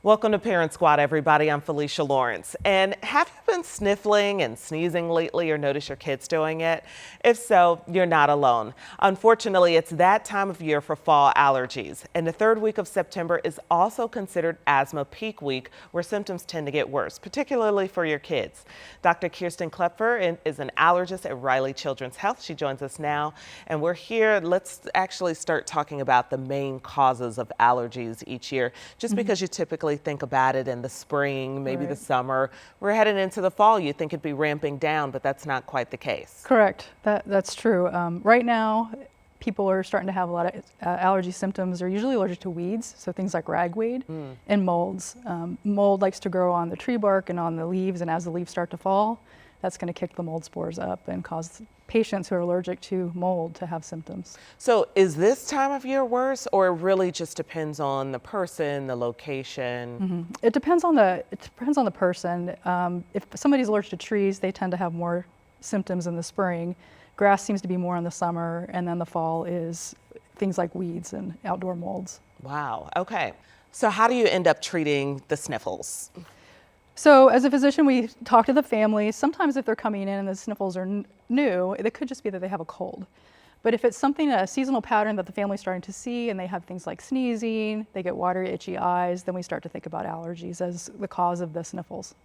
Welcome to Parent Squad, everybody. I'm Felicia Lawrence. And have you been sniffling and sneezing lately or noticed your kids doing it? If so, you're not alone. Unfortunately, it's that time of year for fall allergies. And the third week of September is also considered asthma peak week, where symptoms tend to get worse, particularly for your kids. Dr. Kirsten Klepfer is an allergist at Riley Children's Health. She joins us now, and we're here. Let's actually start talking about the main causes of allergies each year, just because you typically think about it in the spring, maybe the summer. We're heading into the fall. You think it'd be ramping down, but that's not quite the case. Correct. That's true. Right now, people are starting to have a lot of allergy symptoms. They're usually allergic to weeds, so things like ragweed and molds. Mold likes to grow on the tree bark and on the leaves, and as the leaves start to fall, that's going to kick the mold spores up and cause patients who are allergic to mold to have symptoms. So is this time of year worse, or it really just depends on the person, the location? It depends on the person. If somebody's allergic to trees, they tend to have more symptoms in the spring. Grass seems to be more in the summer, and then the fall is things like weeds and outdoor molds. Wow. Okay. So how do you end up treating the sniffles? So as a physician, we talk to the family. Sometimes if they're coming in and the sniffles are new, it could just be that they have a cold. But if it's something, a seasonal pattern that the family's starting to see, and they have things like sneezing, they get watery, itchy eyes, then we start to think about allergies as the cause of the sniffles.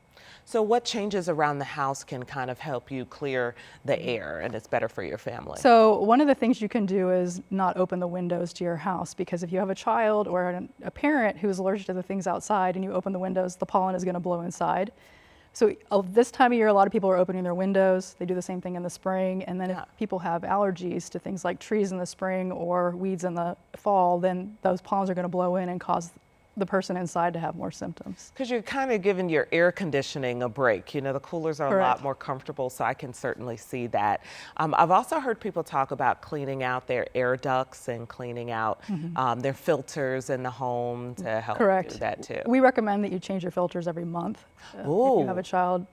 So what changes around the house can kind of help you clear the air and it's better for your family? So one of the things you can do is not open the windows to your house, because if you have a child or a parent who is allergic to the things outside and you open the windows, the pollen is going to blow inside. So this time of year, a lot of people are opening their windows. They do the same thing in the spring. And then if people have allergies to things like trees in the spring or weeds in the fall, then those pollens are going to blow in and cause the person inside to have more symptoms. Because you're kind of giving your air conditioning a break. You know, the coolers are a lot more comfortable, so I can certainly see that. I've also heard people talk about cleaning out their air ducts and cleaning out their filters in the home to help do that too. We recommend that you change your filters every month if you have a child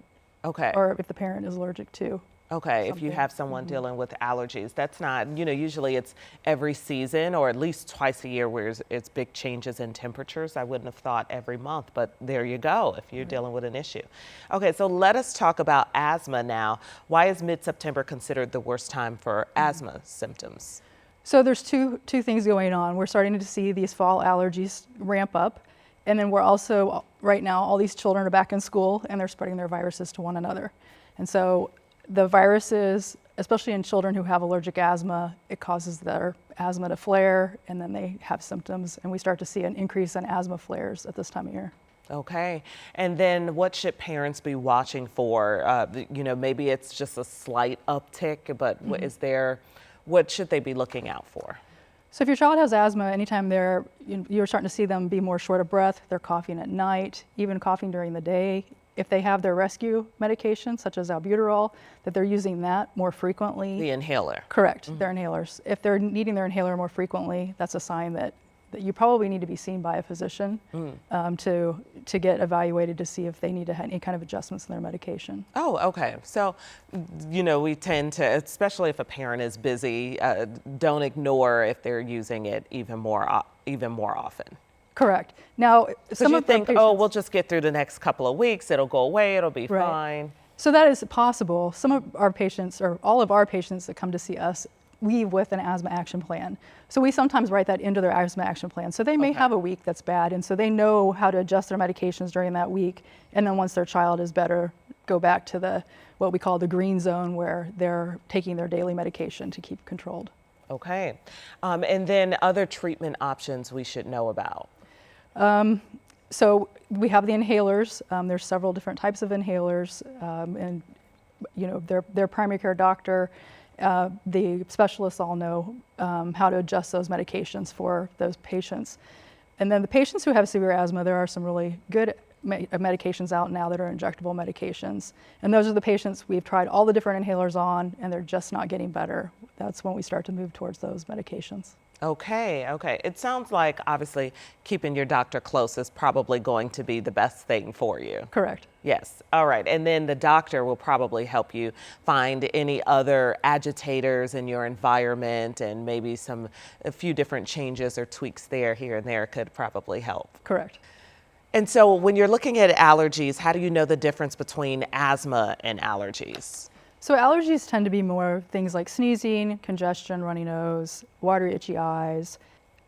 or if the parent is allergic to. Okay, if you have someone dealing with allergies, that's not, you know, usually it's every season or at least twice a year where it's big changes in temperatures. I wouldn't have thought every month, but there you go if you're dealing with an issue. Okay, so let us talk about asthma now. Why is mid-September considered the worst time for asthma symptoms? So there's two things going on. We're starting to see these fall allergies ramp up, and then we're also, right now, all these children are back in school and they're spreading their viruses to one another. And so the viruses, especially in children who have allergic asthma, it causes their asthma to flare, and then they have symptoms, and we start to see an increase in asthma flares at this time of year. Okay, and then what should parents be watching for? You know, maybe it's just a slight uptick, but what should they be looking out for? So if your child has asthma, anytime you're starting to see them be more short of breath, they're coughing at night, even coughing during the day. If they have their rescue medication, such as albuterol, that they're using that more frequently. The inhaler. Correct, their inhalers. If they're needing their inhaler more frequently, that's a sign that you probably need to be seen by a physician to get evaluated to see if they need to have any kind of adjustments in their medication. Oh, okay. So, you know, we tend to, especially if a parent is busy, don't ignore if they're using it even more often. Correct. Now, some of them think, oh, we'll just get through the next couple of weeks. It'll go away. It'll be fine. So that is possible. Some of our patients, or all of our patients that come to see us, leave with an asthma action plan. So we sometimes write that into their asthma action plan. So they may have a week that's bad, and so they know how to adjust their medications during that week. And then once their child is better, go back to what we call the green zone, where they're taking their daily medication to keep controlled. Okay. And then other treatment options we should know about. So we have the inhalers. There's several different types of inhalers, and you know, their primary care doctor, the specialists all know how to adjust those medications for those patients. And then the patients who have severe asthma, there are some really good medications out now that are injectable medications. And those are the patients we've tried all the different inhalers on, and they're just not getting better. That's when we start to move towards those medications. Okay. It sounds like obviously keeping your doctor close is probably going to be the best thing for you. Correct. Yes. All right. And then the doctor will probably help you find any other agitators in your environment, and maybe a few different changes or tweaks here and there could probably help. Correct. And so when you're looking at allergies, how do you know the difference between asthma and allergies? So allergies tend to be more things like sneezing, congestion, runny nose, watery, itchy eyes.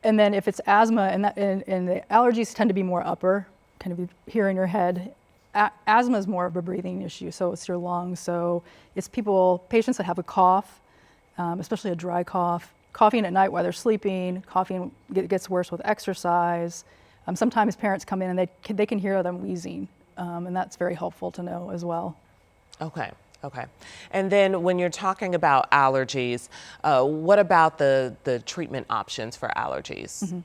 And then if it's asthma, and the allergies tend to be more upper, kind of here in your head. Asthma is more of a breathing issue, so it's your lungs. So it's patients that have a cough, especially a dry cough, coughing at night while they're sleeping, coughing gets worse with exercise. Sometimes parents come in and they can hear them wheezing, and that's very helpful to know as well. Okay. Okay. And then when you're talking about allergies, what about the treatment options for allergies? Mm-hmm.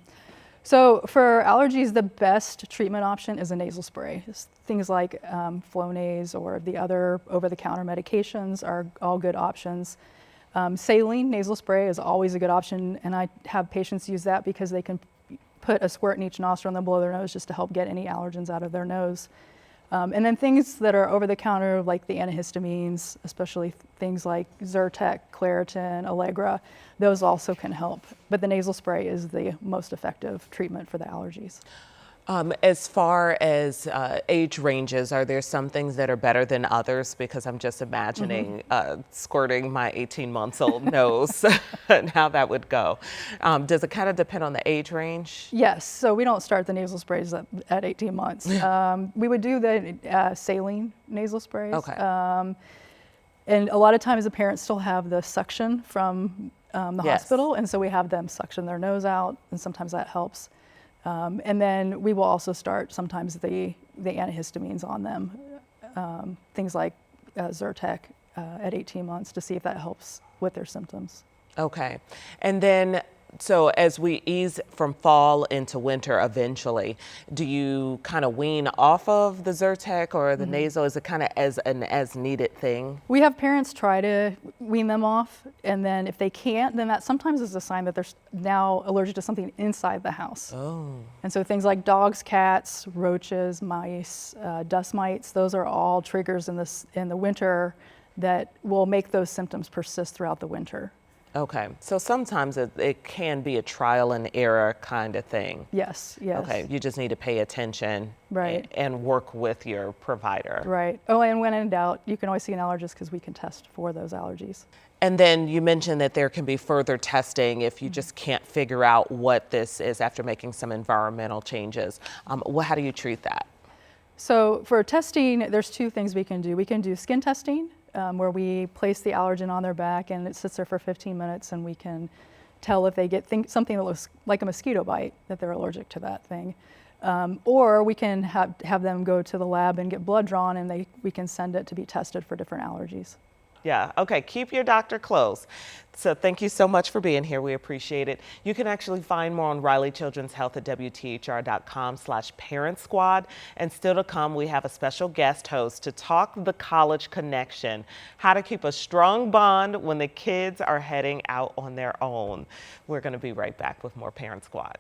So for allergies, the best treatment option is a nasal spray. Things like Flonase or the other over-the-counter medications are all good options. Saline nasal spray is always a good option, and I have patients use that because they can put a squirt in each nostril and then blow their nose just to help get any allergens out of their nose. And then things that are over-the-counter, like the antihistamines, especially things like Zyrtec, Claritin, Allegra, those also can help. But the nasal spray is the most effective treatment for the allergies. As far as age ranges, are there some things that are better than others? Because I'm just imagining squirting my 18-month-old nose and how that would go. Does it kind of depend on the age range? Yes, so we don't start the nasal sprays at 18 months. We would do the saline nasal sprays. Okay. And a lot of times the parents still have the suction from the Yes. hospital, and so we have them suction their nose out, and sometimes that helps. And then we will also start sometimes the antihistamines on them, things like Zyrtec at 18 months to see if that helps with their symptoms. Okay. And then, so as we ease from fall into winter eventually, do you kind of wean off of the Zyrtec or the nasal? Is it kind of as an as needed thing? We have parents try to wean them off, and then if they can't, then that sometimes is a sign that they're now allergic to something inside the house. Oh. And so things like dogs, cats, roaches, mice, dust mites, those are all triggers in the winter that will make those symptoms persist throughout the winter. Okay. So sometimes it can be a trial and error kind of thing. Yes, yes. Okay. You just need to pay attention Right. and work with your provider. Right. Oh, and when in doubt, you can always see an allergist because we can test for those allergies. And then you mentioned that there can be further testing if you just can't figure out what this is after making some environmental changes. How do you treat that? So for testing, there's two things we can do. We can do skin testing, where we place the allergen on their back and it sits there for 15 minutes, and we can tell if they get something that looks like a mosquito bite, that they're allergic to that thing. Or we can have them go to the lab and get blood drawn, and we can send it to be tested for different allergies. Yeah, okay, keep your doctor close. So thank you so much for being here. We appreciate it. You can actually find more on Riley Children's Health at WTHR.com/Parent Squad. And still to come, we have a special guest host to talk the college connection, how to keep a strong bond when the kids are heading out on their own. We're going to be right back with more Parent Squad.